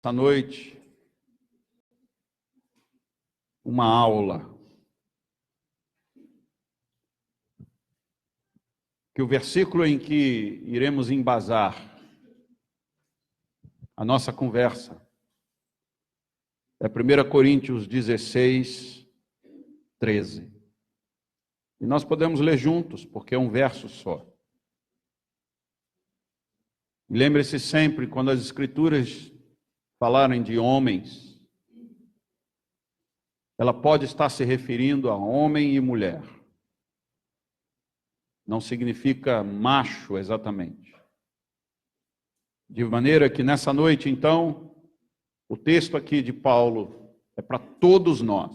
esta noite uma aula que o versículo em que iremos embasar a nossa conversa é 1 Coríntios 16, 13. E nós podemos ler juntos, porque é um verso só. Lembre-se sempre, quando as Escrituras falarem de homens, ela pode estar se referindo a homem e mulher. Não significa macho exatamente. De maneira que nessa noite, então, o texto aqui de Paulo é para todos nós.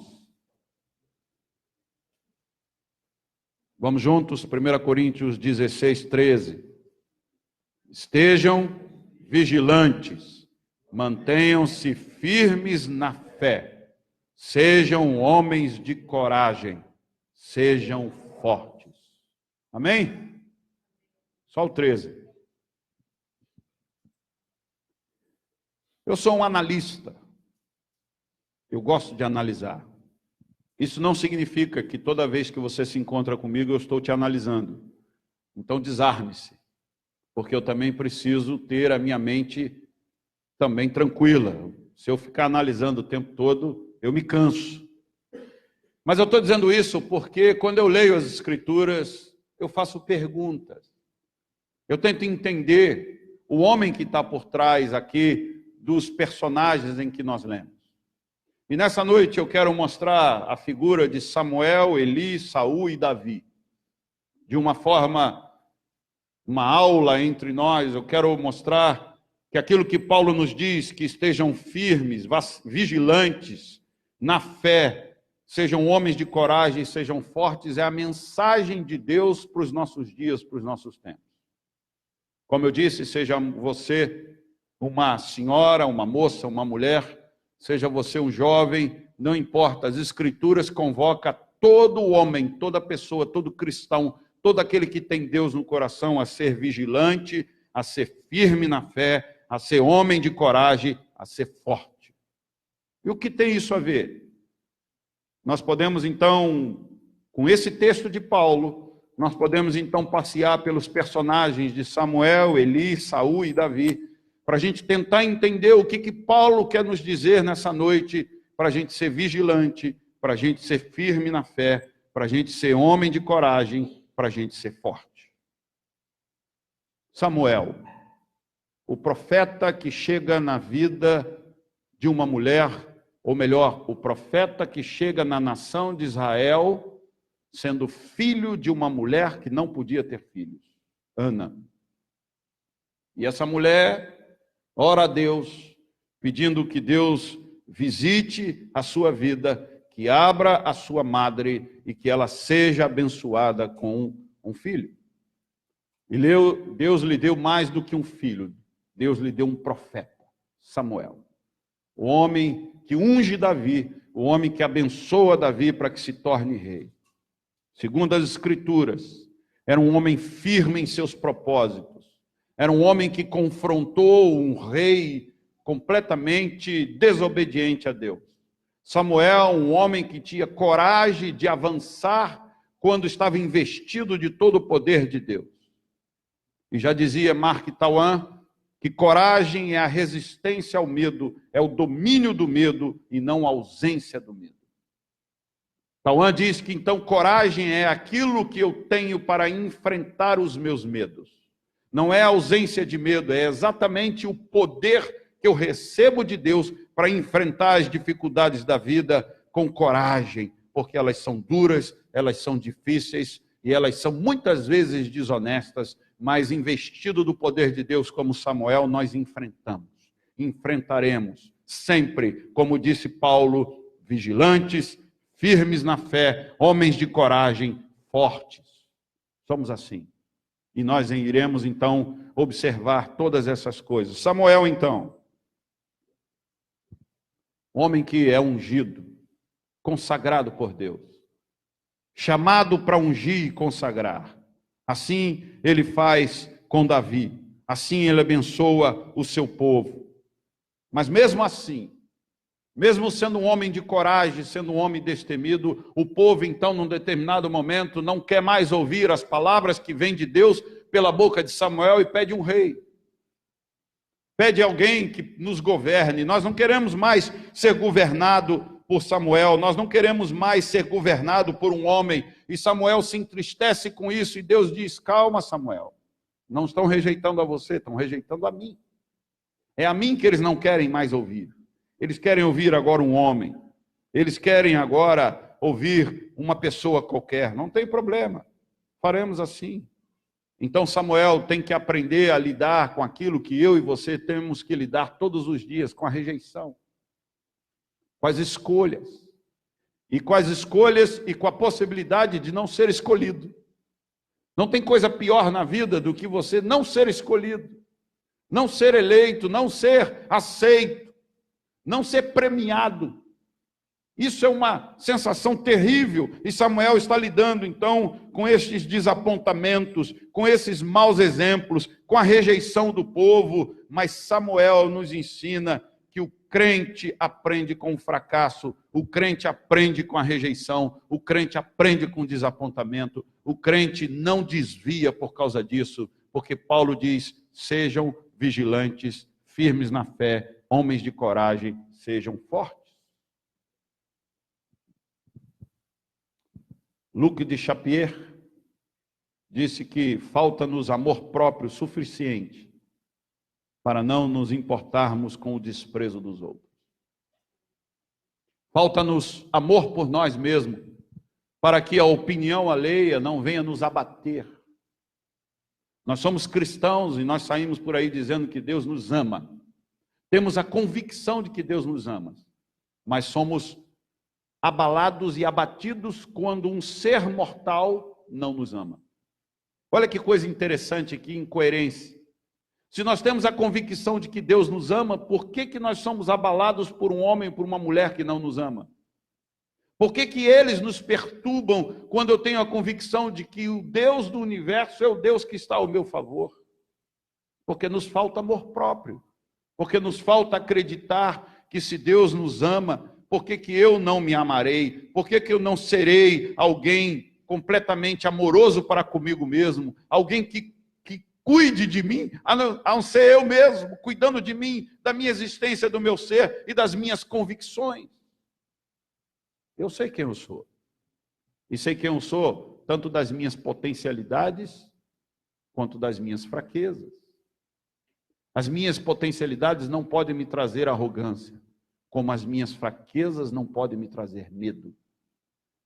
Vamos juntos, 1 Coríntios 16, 13. Estejam vigilantes, mantenham-se firmes na fé, sejam homens de coragem, sejam fortes. Amém? Só o 13. Eu sou um analista. Eu gosto de analisar. Isso não significa que toda vez que você se encontra comigo eu estou te analisando. Então desarme-se, porque eu também preciso ter a minha mente também tranquila. Se eu ficar analisando o tempo todo, eu me canso. Mas eu estou dizendo isso porque quando eu leio as Escrituras, eu faço perguntas. Eu tento entender o homem que está por trás aqui dos personagens em que nós lemos. E nessa noite eu quero mostrar a figura de Samuel, Eli, Saul e Davi. De uma forma, uma aula entre nós, eu quero mostrar que aquilo que Paulo nos diz, que estejam firmes, vigilantes, na fé, sejam homens de coragem, sejam fortes, é a mensagem de Deus para os nossos dias, para os nossos tempos. Como eu disse, seja você uma senhora, uma moça, uma mulher, seja você um jovem, não importa, as Escrituras convocam todo homem, toda pessoa, todo cristão, todo aquele que tem Deus no coração a ser vigilante, a ser firme na fé, a ser homem de coragem, a ser forte. E o que tem isso a ver? Nós podemos então, com esse texto de Paulo, nós podemos então passear pelos personagens de Samuel, Eli, Saul e Davi, para a gente tentar entender o que Paulo quer nos dizer nessa noite, para a gente ser vigilante, para a gente ser firme na fé, para a gente ser homem de coragem, para a gente ser forte. Samuel, o profeta que chega na vida de uma mulher, ou melhor, o profeta que chega na nação de Israel, sendo filho de uma mulher que não podia ter filhos, Ana. E essa mulher ora a Deus, pedindo que Deus visite a sua vida, que abra a sua madre e que ela seja abençoada com um filho. E Deus lhe deu mais do que um filho, Deus lhe deu um profeta, Samuel. O homem que unge Davi, o homem que abençoa Davi para que se torne rei. Segundo as Escrituras, era um homem firme em seus propósitos. Era um homem que confrontou um rei completamente desobediente a Deus. Samuel, um homem que tinha coragem de avançar quando estava investido de todo o poder de Deus. E já dizia Mark Twain que coragem é a resistência ao medo, é o domínio do medo e não a ausência do medo. Twain diz que então coragem é aquilo que eu tenho para enfrentar os meus medos. Não é a ausência de medo, é exatamente o poder que eu recebo de Deus para enfrentar as dificuldades da vida com coragem, porque elas são duras, elas são difíceis e elas são muitas vezes desonestas, mas investido do poder de Deus como Samuel, nós enfrentaremos sempre, como disse Paulo, vigilantes, firmes na fé, homens de coragem, fortes. Somos assim. E nós iremos, então, observar todas essas coisas. Samuel, então, homem que é ungido, consagrado por Deus, chamado para ungir e consagrar. Assim ele faz com Davi, assim ele abençoa o seu povo. Mas mesmo assim, mesmo sendo um homem de coragem, sendo um homem destemido, o povo então, num determinado momento, não quer mais ouvir as palavras que vêm de Deus pela boca de Samuel e pede um rei. Pede alguém que nos governe. Nós não queremos mais ser governado por Samuel, nós não queremos mais ser governado por um homem. E Samuel se entristece com isso e Deus diz: calma, Samuel, não estão rejeitando a você, estão rejeitando a mim. É a mim que eles não querem mais ouvir. Eles querem ouvir agora um homem. Eles querem agora ouvir uma pessoa qualquer. Não tem problema, faremos assim. Então Samuel tem que aprender a lidar com aquilo que eu e você temos que lidar todos os dias, com a rejeição, com as escolhas. E com as escolhas e com a possibilidade de não ser escolhido. Não tem coisa pior na vida do que você não ser escolhido, não ser eleito, não ser aceito, não ser premiado. Isso é uma sensação terrível, e Samuel está lidando então com estes desapontamentos, com esses maus exemplos, com a rejeição do povo, mas Samuel nos ensina que o crente aprende com o fracasso, o crente aprende com a rejeição, o crente aprende com o desapontamento, o crente não desvia por causa disso, porque Paulo diz: sejam vigilantes, firmes na fé, homens de coragem, sejam fortes. Luc de Chapier disse que falta-nos amor próprio suficiente para não nos importarmos com o desprezo dos outros. Falta-nos amor por nós mesmos, para que a opinião alheia não venha nos abater. Nós somos cristãos e nós saímos por aí dizendo que Deus nos ama. Temos a convicção de que Deus nos ama, mas somos abalados e abatidos quando um ser mortal não nos ama. Olha que coisa interessante aqui, incoerência. Se nós temos a convicção de que Deus nos ama, por que nós somos abalados por um homem, por uma mulher que não nos ama? Por que eles nos perturbam quando eu tenho a convicção de que o Deus do universo é o Deus que está ao meu favor? Porque nos falta amor próprio. Porque nos falta acreditar que se Deus nos ama, por que eu não me amarei? Por que eu não serei alguém completamente amoroso para comigo mesmo? Alguém que cuide de mim, a não ser eu mesmo, cuidando de mim, da minha existência, do meu ser e das minhas convicções. Eu sei quem eu sou. E sei quem eu sou, tanto das minhas potencialidades, quanto das minhas fraquezas. As minhas potencialidades não podem me trazer arrogância, como as minhas fraquezas não podem me trazer medo.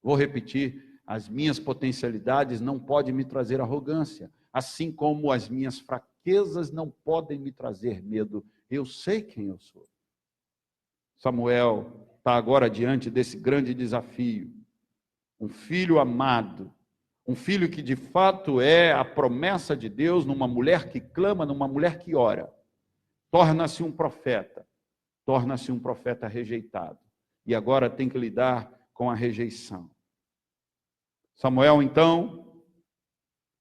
Vou repetir, as minhas potencialidades não podem me trazer arrogância, assim como as minhas fraquezas não podem me trazer medo. Eu sei quem eu sou. Samuel está agora diante desse grande desafio. Um filho amado, um filho que de fato é a promessa de Deus numa mulher que clama, numa mulher que ora. Torna-se um profeta rejeitado. E agora tem que lidar com a rejeição. Samuel, então,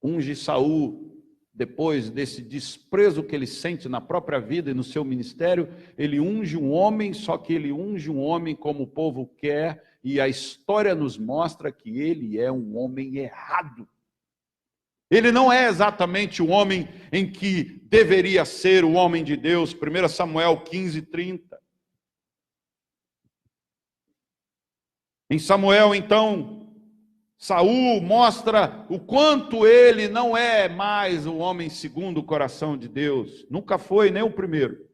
unge Saul, depois desse desprezo que ele sente na própria vida e no seu ministério, ele unge um homem, só que ele unge um homem como o povo quer, e a história nos mostra que ele é um homem errado. Ele não é exatamente o homem em que deveria ser o homem de Deus. 1 Samuel 15:30. Em Samuel, então, Saul mostra o quanto ele não é mais o homem segundo o coração de Deus. Nunca foi, nem o primeiro.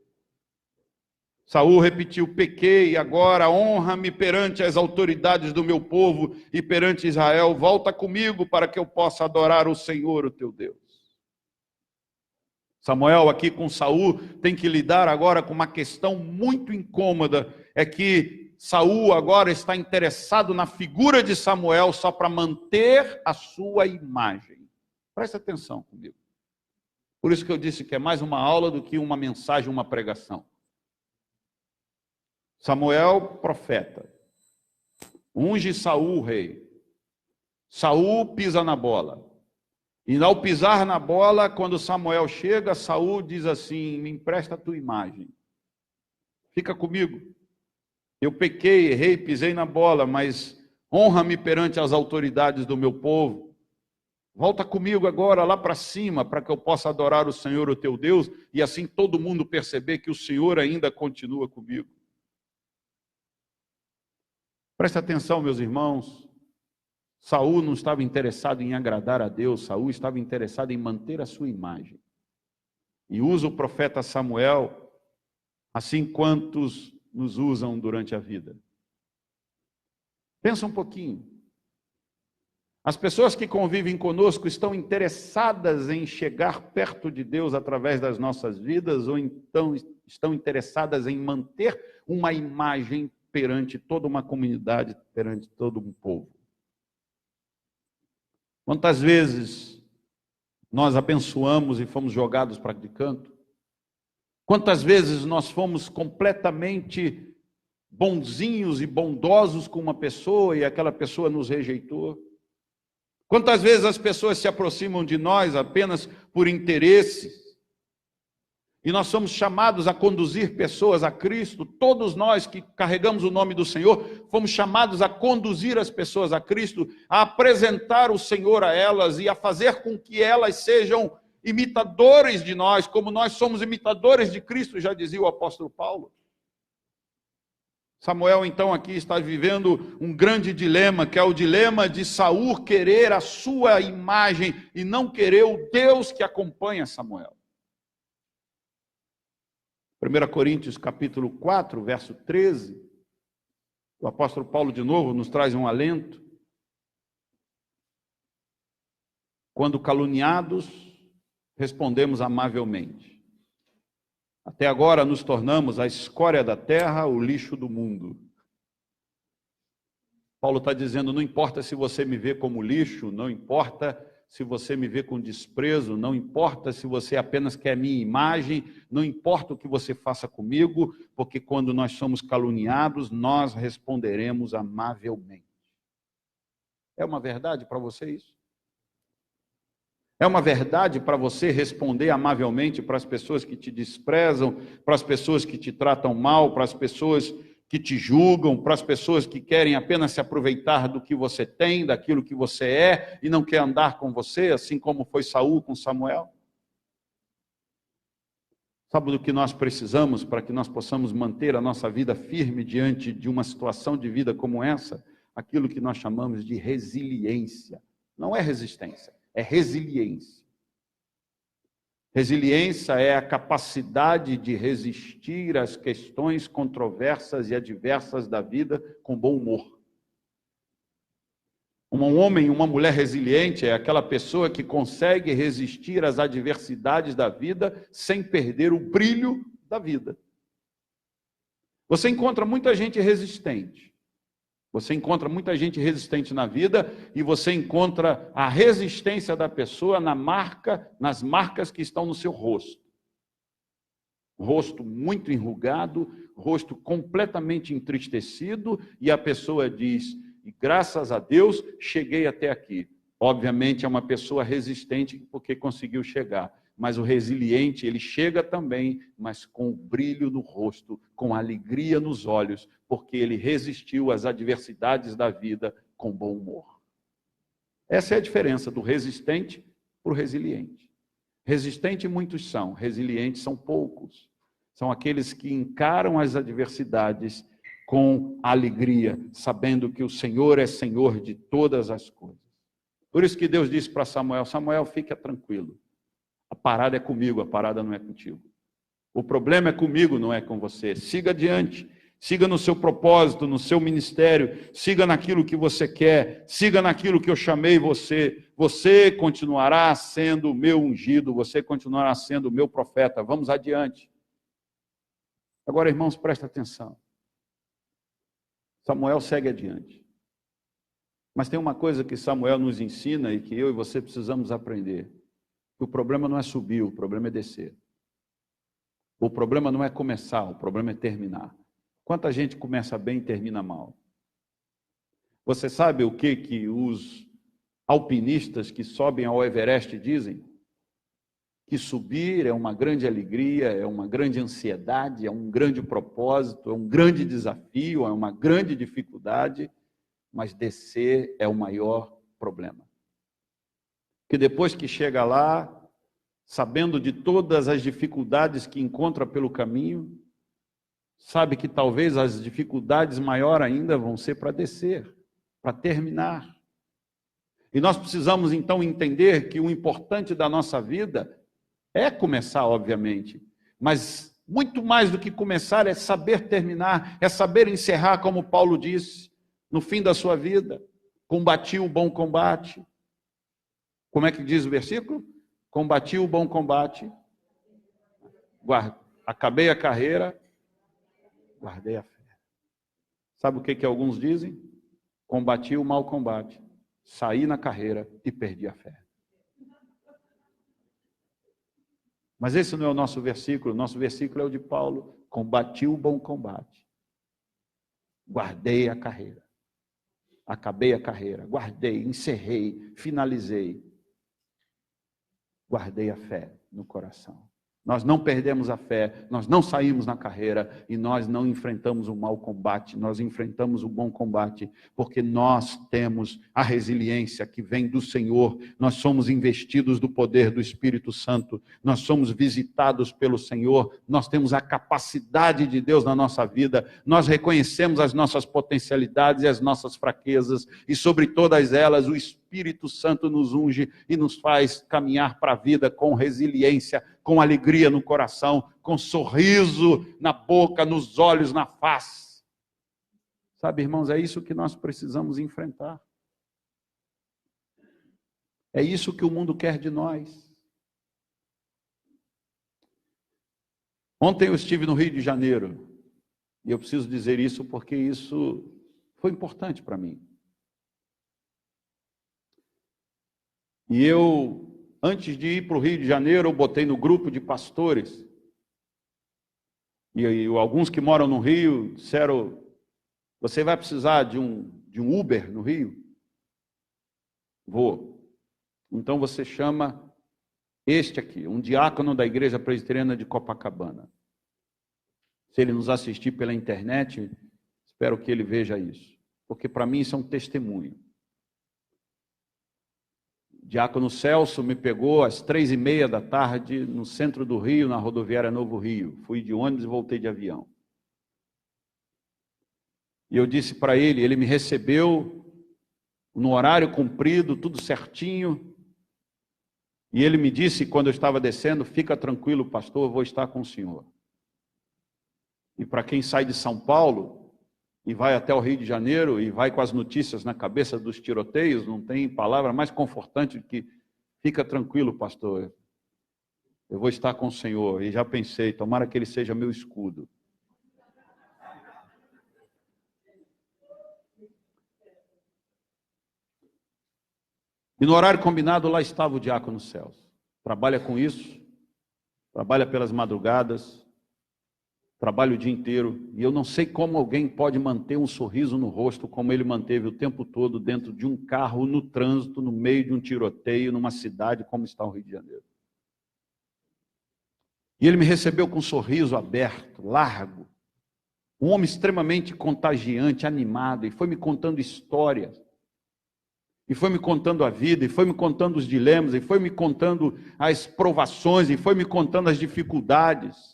Saul repetiu: pequei, agora honra-me perante as autoridades do meu povo e perante Israel. Volta comigo para que eu possa adorar o Senhor, o teu Deus. Samuel aqui com Saul tem que lidar agora com uma questão muito incômoda. É que Saul agora está interessado na figura de Samuel só para manter a sua imagem. Presta atenção comigo. Por isso que eu disse que é mais uma aula do que uma mensagem, uma pregação. Samuel, profeta, unge Saul, rei. Saul pisa na bola. E ao pisar na bola, quando Samuel chega, Saul diz assim: me empresta a tua imagem. fica comigo. Eu pequei, errei, pisei na bola, mas honra-me perante as autoridades do meu povo. Volta comigo agora lá para cima, para que eu possa adorar o Senhor, o teu Deus, e assim todo mundo perceber que o Senhor ainda continua comigo. Presta atenção, meus irmãos. Saul não estava interessado em agradar a Deus, Saul estava interessado em manter a sua imagem. E usa o profeta Samuel, assim quantos nos usam durante a vida. Pensa um pouquinho. As pessoas que convivem conosco estão interessadas em chegar perto de Deus através das nossas vidas, ou então estão interessadas em manter uma imagem perante toda uma comunidade, perante todo um povo. Quantas vezes nós abençoamos e fomos jogados para de canto? Quantas vezes nós fomos completamente bonzinhos e bondosos com uma pessoa e aquela pessoa nos rejeitou? Quantas vezes as pessoas se aproximam de nós apenas por interesses? E nós somos chamados a conduzir pessoas a Cristo. Todos nós que carregamos o nome do Senhor, fomos chamados a conduzir as pessoas a Cristo, a apresentar o Senhor a elas e a fazer com que elas sejam imitadores de nós, como nós somos imitadores de Cristo, já dizia o apóstolo Paulo. Samuel, então, aqui está vivendo um grande dilema, que é o dilema de Saul querer a sua imagem e não querer o Deus que acompanha Samuel. 1 Coríntios capítulo 4, verso 13, o apóstolo Paulo de novo nos traz um alento. Quando caluniados, respondemos amavelmente. Até agora nos tornamos a escória da terra, o lixo do mundo. Paulo está dizendo, não importa se você me vê como lixo, não importa se você me vê com desprezo, não importa se você apenas quer minha imagem, não importa o que você faça comigo, porque quando nós somos caluniados, nós responderemos amavelmente. É uma verdade para você isso? É uma verdade para você responder amavelmente para as pessoas que te desprezam, para as pessoas que te tratam mal, para as pessoas que te julgam, para as pessoas que querem apenas se aproveitar do que você tem, daquilo que você é, e não quer andar com você, assim como foi Saul com Samuel? Sabe do que nós precisamos para que nós possamos manter a nossa vida firme diante de uma situação de vida como essa? Aquilo que nós chamamos de resiliência. Não é resistência, é resiliência. Resiliência é a capacidade de resistir às questões controversas e adversas da vida com bom humor. Um homem, uma mulher resiliente é aquela pessoa que consegue resistir às adversidades da vida sem perder o brilho da vida. Você encontra muita gente resistente. Você encontra muita gente resistente na vida e você encontra a resistência da pessoa nas marcas que estão no seu rosto. Rosto muito enrugado, rosto completamente entristecido, e a pessoa diz, e graças a Deus cheguei até aqui. Obviamente é uma pessoa resistente porque conseguiu chegar. Mas o resiliente, ele chega também, mas com o brilho no rosto, com a alegria nos olhos, porque ele resistiu às adversidades da vida com bom humor. Essa é a diferença do resistente para o resiliente. Resistente muitos são, resilientes são poucos. São aqueles que encaram as adversidades com alegria, sabendo que o Senhor é Senhor de todas as coisas. Por isso que Deus disse para Samuel, Samuel, fica tranquilo. A parada é comigo, a parada não é contigo. O problema é comigo, não é com você. Siga adiante, siga no seu propósito, no seu ministério, siga naquilo que você quer, siga naquilo que eu chamei você. Você continuará sendo o meu ungido, você continuará sendo o meu profeta. Vamos adiante. Agora, irmãos, presta atenção. Samuel segue adiante. Mas tem uma coisa que Samuel nos ensina e que eu e você precisamos aprender. O problema não é subir, o problema é descer. O problema não é começar, o problema é terminar. Quanta gente começa bem e termina mal? Você sabe o que os alpinistas que sobem ao Everest dizem? que subir é uma grande alegria, é uma grande ansiedade, é um grande propósito, é um grande desafio, é uma grande dificuldade, mas descer é o maior problema. Que depois que chega lá, sabendo de todas as dificuldades que encontra pelo caminho, sabe que talvez as dificuldades maiores ainda vão ser para descer, para terminar. E nós precisamos então entender que o importante da nossa vida é começar, obviamente, mas muito mais do que começar é saber terminar, é saber encerrar, como Paulo disse, no fim da sua vida, combati o bom combate. Como é que diz o versículo? Combati o bom combate, acabei a carreira, guardei a fé. Sabe o que alguns dizem? Combati o mau combate, saí na carreira e perdi a fé. Mas esse não é o nosso versículo é o de Paulo. Combati o bom combate, guardei a carreira, acabei a carreira, guardei, encerrei, finalizei, guardei a fé no coração. Nós não perdemos a fé, nós não saímos na carreira e nós não enfrentamos o mau combate, nós enfrentamos o bom combate, porque nós temos a resiliência que vem do Senhor, nós somos investidos do poder do Espírito Santo, nós somos visitados pelo Senhor, nós temos a capacidade de Deus na nossa vida, nós reconhecemos as nossas potencialidades e as nossas fraquezas, e sobre todas elas o Espírito Santo nos unge e nos faz caminhar para a vida com resiliência, com alegria no coração, com sorriso na boca, nos olhos, na face. Sabe, irmãos, é isso que nós precisamos enfrentar. É isso que o mundo quer de nós. Ontem eu estive no Rio de Janeiro, e eu preciso dizer isso porque isso foi importante para mim. E eu, antes de ir para o Rio de Janeiro, eu botei no grupo de pastores. E alguns que moram no Rio disseram, você vai precisar de um Uber no Rio? Vou. Então você chama este aqui, um diácono da Igreja Presbiteriana de Copacabana. Se ele nos assistir pela internet, espero que ele veja isso. Porque para mim isso é um testemunho. Diácono Celso me pegou às 3h30 da tarde no centro do Rio, na rodoviária Novo Rio. Fui de ônibus e voltei de avião. E eu disse para ele, ele me recebeu no horário cumprido, tudo certinho. E ele me disse, quando eu estava descendo, fica tranquilo, pastor, eu vou estar com o senhor. E para quem sai de São Paulo e vai até o Rio de Janeiro e vai com as notícias na cabeça dos tiroteios, não tem palavra mais confortante do que fica tranquilo, pastor, eu vou estar com o Senhor. E já pensei, tomara que ele seja meu escudo. E no horário combinado, lá estava o diácono Celso. Trabalha com isso, trabalha pelas madrugadas, trabalho o dia inteiro, e eu não sei como alguém pode manter um sorriso no rosto como ele manteve o tempo todo dentro de um carro, no trânsito, no meio de um tiroteio, numa cidade como está o Rio de Janeiro. E ele me recebeu com um sorriso aberto, largo, um homem extremamente contagiante, animado, e foi me contando histórias, e foi me contando a vida, e foi me contando os dilemas, e foi me contando as provações, e foi me contando as dificuldades.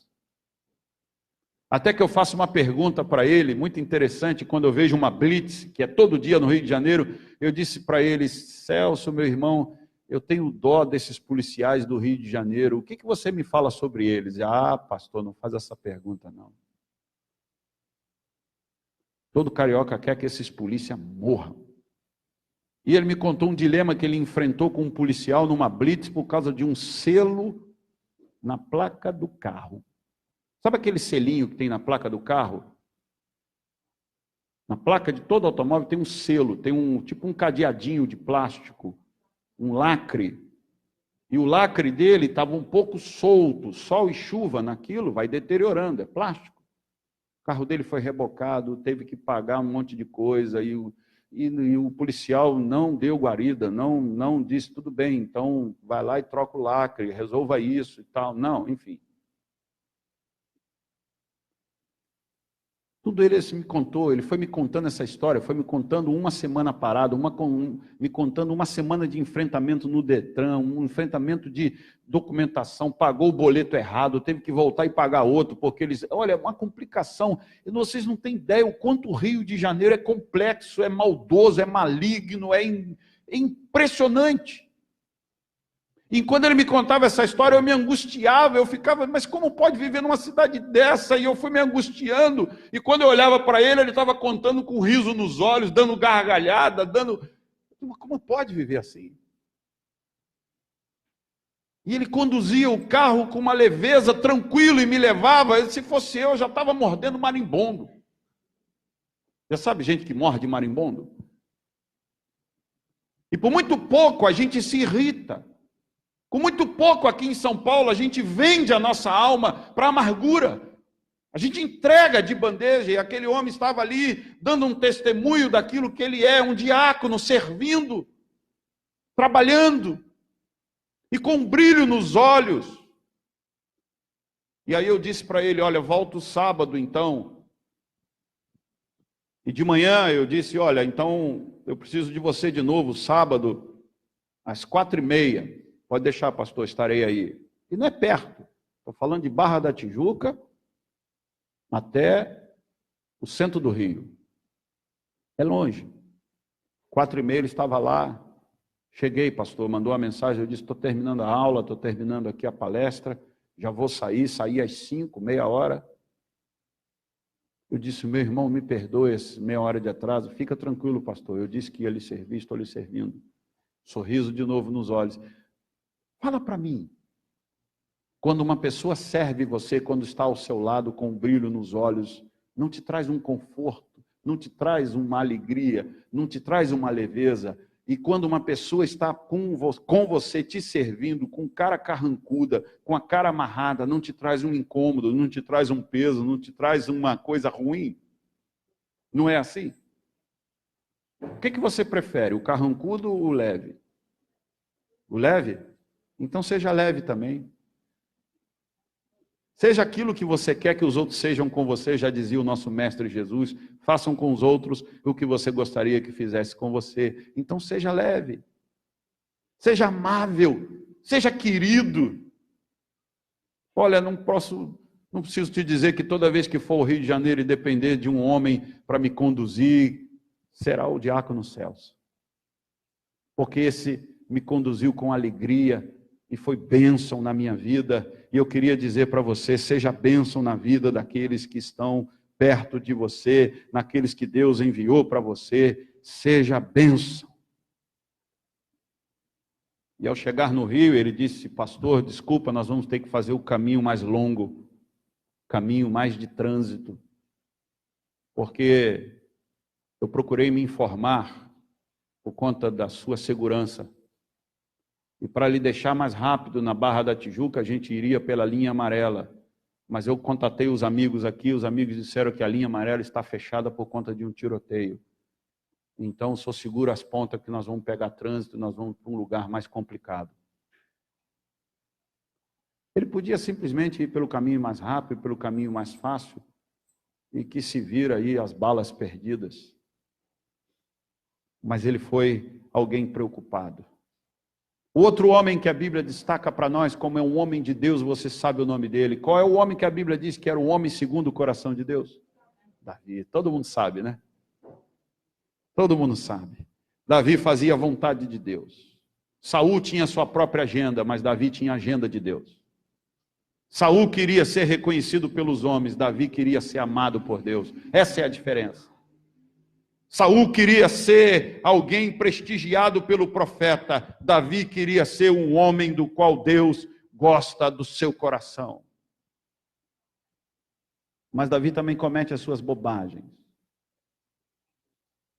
Até que eu faço uma pergunta para ele, muito interessante, quando eu vejo uma blitz, que é todo dia no Rio de Janeiro, eu disse para ele, Celso, meu irmão, eu tenho dó desses policiais do Rio de Janeiro, o que você me fala sobre eles? Ah, pastor, não faz essa pergunta não. Todo carioca quer que esses polícias morram. E ele me contou um dilema que ele enfrentou com um policial numa blitz por causa de um selo na placa do carro. Sabe aquele selinho que tem na placa do carro? Na placa de todo automóvel tem um selo, tem tipo um cadeadinho de plástico, um lacre. E o lacre dele estava um pouco solto, sol e chuva naquilo, vai deteriorando, é plástico. O carro dele foi rebocado, teve que pagar um monte de coisa, e e o policial não deu guarida, não disse, tudo bem, então vai lá e troca o lacre, resolva isso e tal. Não, enfim. Tudo ele me contou, ele foi me contando essa história, foi me contando uma semana parada, me contando uma semana de enfrentamento no Detran, um enfrentamento de documentação, pagou o boleto errado, teve que voltar e pagar outro, porque eles... Olha, uma complicação. E vocês não têm ideia o quanto o Rio de Janeiro é complexo, é maldoso, é maligno, é impressionante. E quando ele me contava essa história, eu me angustiava, eu ficava, mas como pode viver numa cidade dessa? E eu fui me angustiando, e quando eu olhava para ele estava contando com riso nos olhos, dando gargalhada, como pode viver assim? E ele conduzia o carro com uma leveza, tranquilo, e me levava, se fosse eu já estava mordendo marimbondo. Já sabe gente que morde marimbondo? E por muito pouco a gente se irrita. Com muito pouco aqui em São Paulo, a gente vende a nossa alma para a amargura. A gente entrega de bandeja, e aquele homem estava ali dando um testemunho daquilo que ele é, um diácono, servindo, trabalhando, e com um brilho nos olhos. E aí eu disse para ele, olha, volta o sábado então. E de manhã eu disse, olha, então eu preciso de você de novo, sábado, às 4h30. Pode deixar, pastor, estarei aí. E não é perto. Estou falando de Barra da Tijuca até o centro do Rio. É longe. 4h30 ele estava lá. Cheguei, pastor, mandou uma mensagem. Eu disse, estou terminando a aula, estou terminando aqui a palestra. Já vou sair às 5, meia hora. Eu disse, meu irmão, me perdoe essa meia hora de atraso. Fica tranquilo, pastor. Eu disse que ia lhe servir, estou lhe servindo. Sorriso de novo nos olhos. Fala para mim, quando uma pessoa serve você, quando está ao seu lado com um brilho nos olhos, não te traz um conforto, não te traz uma alegria, não te traz uma leveza. E quando uma pessoa está com você te servindo, com cara carrancuda, com a cara amarrada, não te traz um incômodo, não te traz um peso, não te traz uma coisa ruim. Não é assim? O que você prefere, o carrancudo ou o leve? O leve? Então seja leve também. Seja aquilo que você quer que os outros sejam com você, já dizia o nosso mestre Jesus, façam com os outros o que você gostaria que fizesse com você. Então seja leve, seja amável, seja querido. Olha, não preciso te dizer que toda vez que for ao Rio de Janeiro e depender de um homem para me conduzir, será o diácono Celso. Porque esse me conduziu com alegria, e foi bênção na minha vida, e eu queria dizer para você, seja bênção na vida daqueles que estão perto de você, naqueles que Deus enviou para você, seja bênção. E ao chegar no Rio, ele disse, pastor, desculpa, nós vamos ter que fazer o caminho mais longo, caminho mais de trânsito, porque eu procurei me informar por conta da sua segurança. E para lhe deixar mais rápido na Barra da Tijuca, a gente iria pela linha amarela. Mas eu contatei os amigos aqui, os amigos disseram que a linha amarela está fechada por conta de um tiroteio. Então, sou seguro as pontas que nós vamos pegar trânsito, nós vamos para um lugar mais complicado. Ele podia simplesmente ir pelo caminho mais rápido, pelo caminho mais fácil, e que se vira aí as balas perdidas. Mas ele foi alguém preocupado. O outro homem que a Bíblia destaca para nós como é um homem de Deus, você sabe o nome dele. Qual é o homem que a Bíblia diz que era um homem segundo o coração de Deus? Davi. Todo mundo sabe, né? Todo mundo sabe. Davi fazia a vontade de Deus. Saul tinha sua própria agenda, mas Davi tinha a agenda de Deus. Saul queria ser reconhecido pelos homens, Davi queria ser amado por Deus. Essa é a diferença. Saul queria ser alguém prestigiado pelo profeta. Davi queria ser um homem do qual Deus gosta do seu coração. Mas Davi também comete as suas bobagens.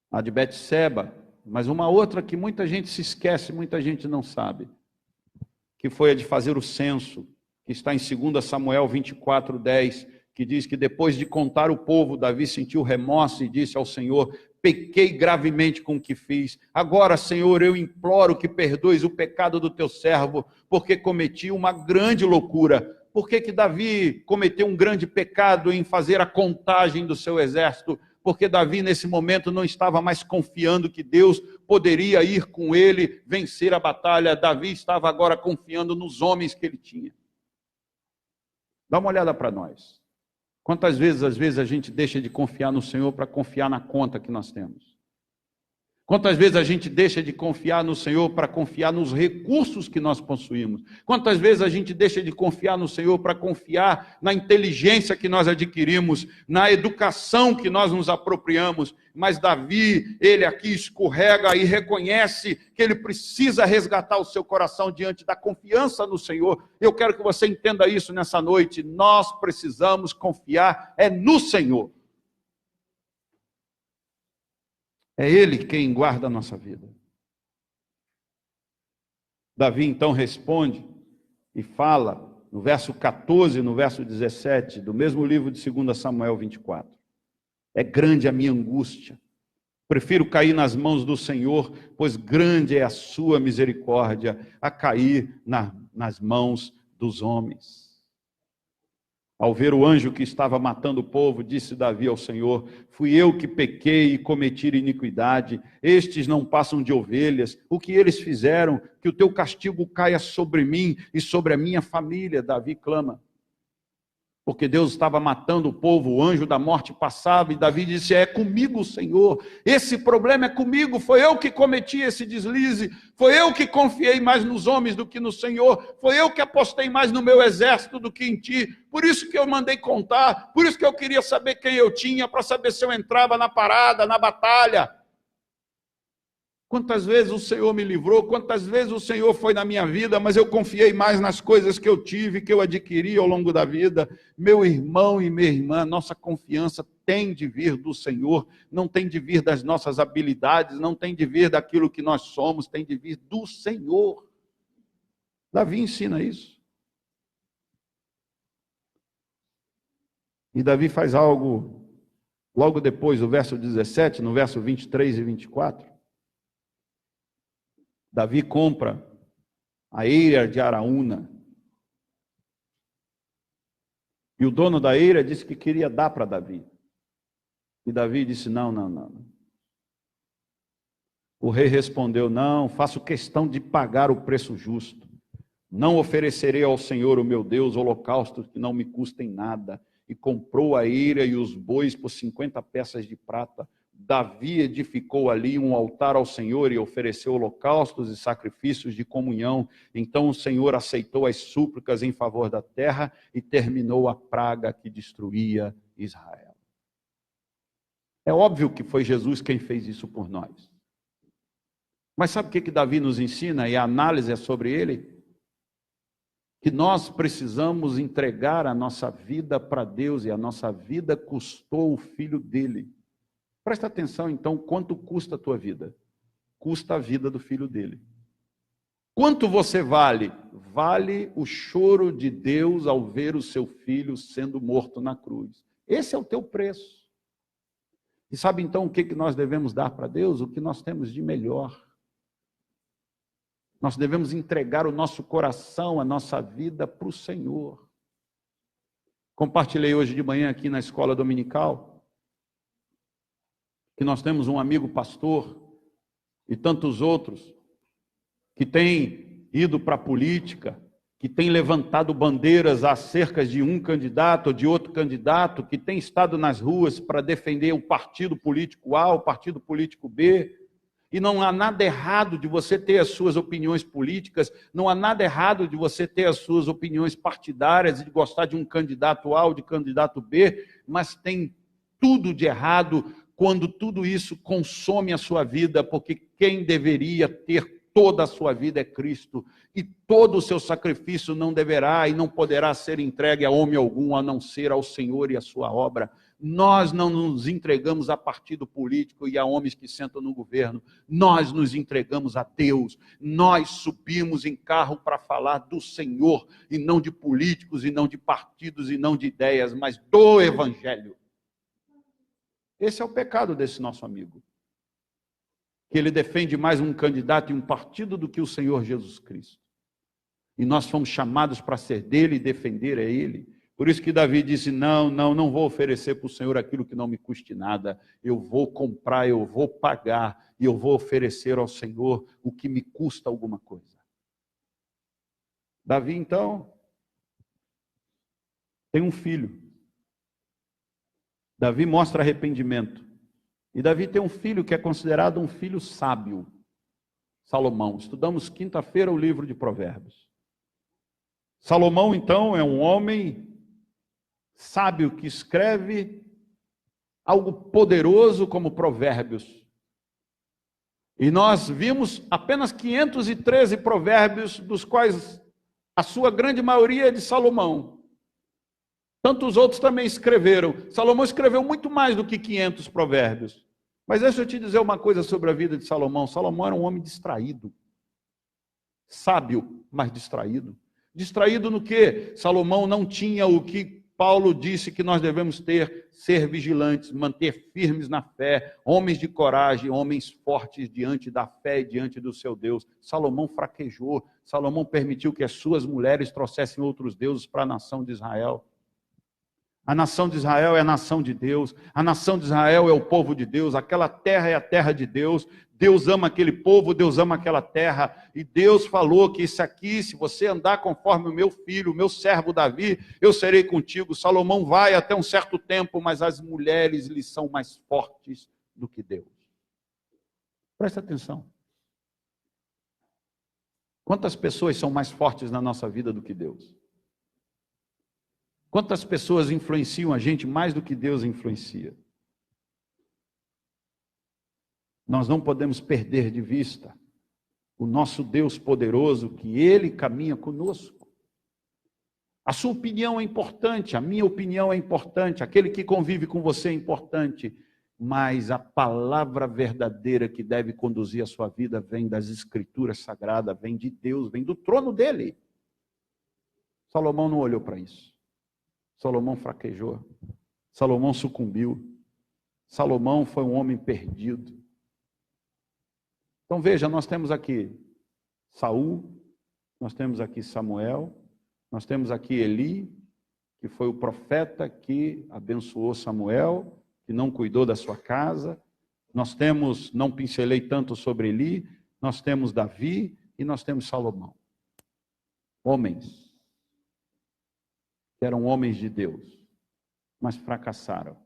A de Betseba, mas uma outra que muita gente se esquece, muita gente não sabe, que foi a de fazer o censo, que está em 2 Samuel 24:10, que diz que depois de contar o povo, Davi sentiu remorso e disse ao Senhor, pequei gravemente com o que fiz. Agora, Senhor, eu imploro que perdoes o pecado do teu servo, porque cometi uma grande loucura. Por que Davi cometeu um grande pecado em fazer a contagem do seu exército? Porque Davi, nesse momento, não estava mais confiando que Deus poderia ir com ele vencer a batalha. Davi estava agora confiando nos homens que ele tinha. Dá uma olhada para nós. Quantas vezes, às vezes, a gente deixa de confiar no Senhor para confiar na conta que nós temos? Quantas vezes a gente deixa de confiar no Senhor para confiar nos recursos que nós possuímos? Quantas vezes a gente deixa de confiar no Senhor para confiar na inteligência que nós adquirimos, na educação que nós nos apropriamos? Mas Davi, ele aqui escorrega e reconhece que ele precisa resgatar o seu coração diante da confiança no Senhor. Eu quero que você entenda isso nessa noite. Nós precisamos confiar no Senhor. É Ele quem guarda a nossa vida. Davi então responde e fala, no verso 14 e no verso 17, do mesmo livro de 2 Samuel 24. É grande a minha angústia. Prefiro cair nas mãos do Senhor, pois grande é a sua misericórdia, a cair nas mãos dos homens. Ao ver o anjo que estava matando o povo, disse Davi ao Senhor: fui eu que pequei e cometi iniquidade. Estes não passam de ovelhas. O que eles fizeram? Que o teu castigo caia sobre mim e sobre a minha família. Davi clama. Porque Deus estava matando o povo, o anjo da morte passava, e Davi disse: é comigo, Senhor, esse problema é comigo, foi eu que cometi esse deslize, foi eu que confiei mais nos homens do que no Senhor, foi eu que apostei mais no meu exército do que em ti, por isso que eu mandei contar, por isso que eu queria saber quem eu tinha, para saber se eu entrava na parada, na batalha. Quantas vezes o Senhor me livrou, quantas vezes o Senhor foi na minha vida, mas eu confiei mais nas coisas que eu tive, que eu adquiri ao longo da vida. Meu irmão e minha irmã, nossa confiança tem de vir do Senhor, não tem de vir das nossas habilidades, não tem de vir daquilo que nós somos, tem de vir do Senhor. Davi ensina isso. E Davi faz algo logo depois do verso 17, no verso 23 e 24. Davi compra a eira de Araúna. E o dono da eira disse que queria dar para Davi. E Davi disse: não. O rei respondeu: não, faço questão de pagar o preço justo. Não oferecerei ao Senhor, o meu Deus, holocaustos que não me custem nada. E comprou a eira e os bois por 50 peças de prata. Davi edificou ali um altar ao Senhor e ofereceu holocaustos e sacrifícios de comunhão. Então o Senhor aceitou as súplicas em favor da terra e terminou a praga que destruía Israel. É óbvio que foi Jesus quem fez isso por nós. Mas sabe o que Davi nos ensina? E a análise é sobre ele? Que nós precisamos entregar a nossa vida para Deus, e a nossa vida custou o filho dele. Presta atenção, então, quanto custa a tua vida? Custa a vida do filho dele. Quanto você vale? Vale o choro de Deus ao ver o seu filho sendo morto na cruz. Esse é o teu preço. E sabe, então, o que nós devemos dar para Deus? O que nós temos de melhor. Nós devemos entregar o nosso coração, a nossa vida para o Senhor. Compartilhei hoje de manhã aqui na escola dominical que nós temos um amigo pastor e tantos outros que têm ido para a política, que têm levantado bandeiras acerca de um candidato ou de outro candidato, que têm estado nas ruas para defender o partido político A, o partido político B. E não há nada errado de você ter as suas opiniões políticas, não há nada errado de você ter as suas opiniões partidárias e de gostar de um candidato A ou de candidato B, mas tem tudo de errado quando tudo isso consome a sua vida, porque quem deveria ter toda a sua vida é Cristo, e todo o seu sacrifício não deverá e não poderá ser entregue a homem algum, a não ser ao Senhor e a sua obra. Nós não nos entregamos a partido político e a homens que sentam no governo, nós nos entregamos a Deus, nós subimos em carro para falar do Senhor, e não de políticos, e não de partidos, e não de ideias, mas do Evangelho. Esse é o pecado desse nosso amigo. que ele defende mais um candidato e um partido do que o Senhor Jesus Cristo. E nós fomos chamados para ser dele e defender a ele. Por isso que Davi disse, não vou oferecer para o Senhor aquilo que não me custe nada. Eu vou comprar, eu vou pagar, e eu vou oferecer ao Senhor o que me custa alguma coisa. Davi, então, tem um filho. Davi mostra arrependimento. E Davi tem um filho que é considerado um filho sábio, Salomão. Estudamos quinta-feira o livro de Provérbios. Salomão, então, é um homem sábio que escreve algo poderoso como Provérbios. E nós vimos apenas 513 provérbios, dos quais a sua grande maioria é de Salomão. Tantos outros também escreveram. Salomão escreveu muito mais do que 500 provérbios. Mas deixa eu te dizer uma coisa sobre a vida de Salomão. Salomão era um homem distraído. Sábio, mas distraído. Distraído no quê? Salomão não tinha o que Paulo disse que nós devemos ter, ser vigilantes, manter firmes na fé, homens de coragem, homens fortes diante da fé e diante do seu Deus. Salomão fraquejou. Salomão permitiu que as suas mulheres trouxessem outros deuses para a nação de Israel. A nação de Israel é a nação de Deus, a nação de Israel é o povo de Deus, aquela terra é a terra de Deus, Deus ama aquele povo, Deus ama aquela terra, e Deus falou que isso aqui, se você andar conforme o meu filho, o meu servo Davi, eu serei contigo. Salomão vai até um certo tempo, mas as mulheres lhe são mais fortes do que Deus. Presta atenção. Quantas pessoas são mais fortes na nossa vida do que Deus? Quantas pessoas influenciam a gente mais do que Deus influencia? Nós não podemos perder de vista o nosso Deus poderoso, que Ele caminha conosco. A sua opinião é importante, a minha opinião é importante, aquele que convive com você é importante, mas a palavra verdadeira que deve conduzir a sua vida vem das Escrituras Sagradas, vem de Deus, vem do trono dele. Salomão não olhou para isso. Salomão fraquejou, Salomão sucumbiu, Salomão foi um homem perdido. Então veja, nós temos aqui Saul, nós temos aqui Samuel, nós temos aqui Eli, que foi o profeta que abençoou Samuel, que não cuidou da sua casa. Nós temos, não pincelei tanto sobre Eli, nós temos Davi e nós temos Salomão. Homens que eram homens de Deus, mas fracassaram.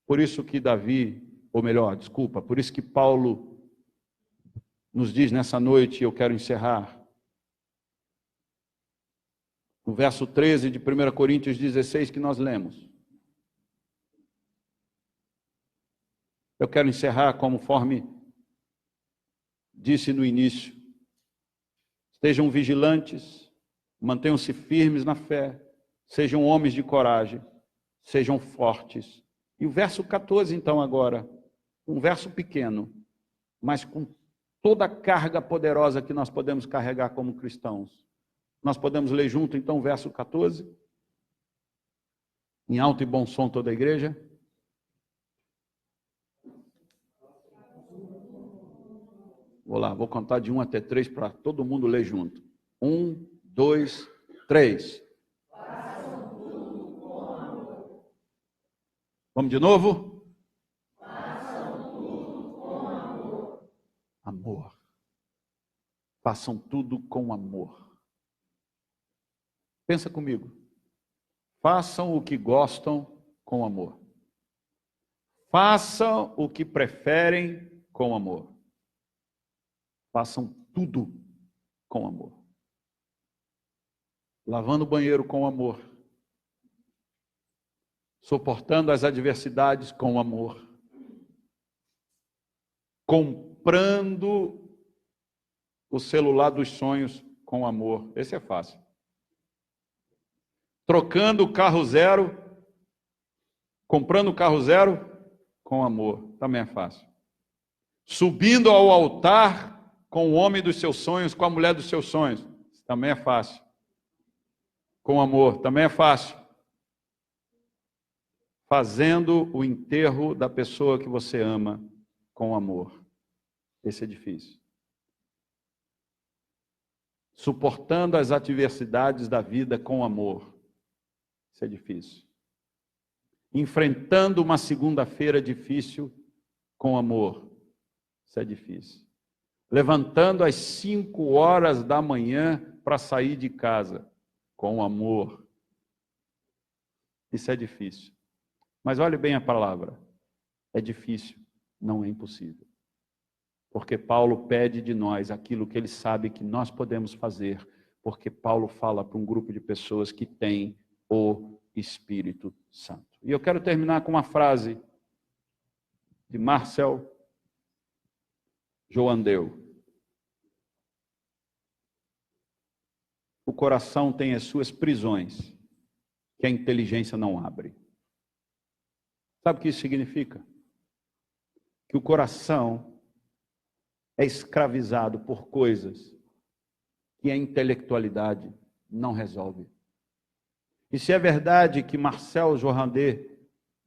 Por isso que por isso que Paulo nos diz nessa noite, e eu quero encerrar, no verso 13 de 1 Coríntios 16 que nós lemos. Eu quero encerrar conforme disse no início. Estejam vigilantes, mantenham-se firmes na fé, sejam homens de coragem, sejam fortes. E o verso 14, então, agora, um verso pequeno, mas com toda a carga poderosa que nós podemos carregar como cristãos. Nós podemos ler junto, então, o verso 14, em alto e bom som toda a igreja. Vou lá, vou contar de 1 até 3 para todo mundo ler junto. 1, 2, 3. Façam tudo com amor. Vamos de novo? Façam tudo com amor. Amor. Façam tudo com amor. Pensa comigo. Façam o que gostam com amor. Façam o que preferem com amor. Façam tudo com amor. Lavando o banheiro com amor, suportando as adversidades com amor, comprando o celular dos sonhos com amor, esse é fácil. Trocando o carro zero, comprando o carro zero com amor, também é fácil. Subindo ao altar com o homem dos seus sonhos, com a mulher dos seus sonhos, também é fácil. Com amor, também é fácil. Fazendo o enterro da pessoa que você ama com amor. Esse é difícil. Suportando as adversidades da vida com amor. Isso é difícil. Enfrentando uma segunda-feira difícil com amor. Isso é difícil. Levantando às 5 horas da manhã para sair de casa com amor. Isso é difícil. Mas olhe bem a palavra. É difícil, não é impossível. Porque Paulo pede de nós aquilo que ele sabe que nós podemos fazer, porque Paulo fala para um grupo de pessoas que tem o Espírito Santo. E eu quero terminar com uma frase de Marcel Joandeu. O coração tem as suas prisões, que a inteligência não abre. Sabe o que isso significa? Que o coração é escravizado por coisas que a intelectualidade não resolve. E se é verdade que Marcel Joandeu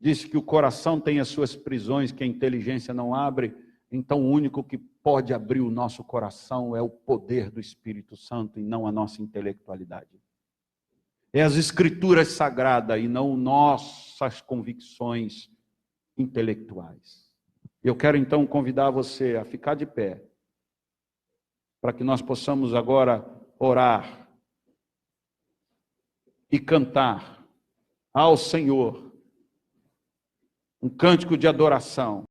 disse que o coração tem as suas prisões que a inteligência não abre, então o único que pode abrir o nosso coração é o poder do Espírito Santo e não a nossa intelectualidade. É as Escrituras sagradas e não nossas convicções intelectuais. Eu quero então convidar você a ficar de pé, para que nós possamos agora orar e cantar ao Senhor um cântico de adoração.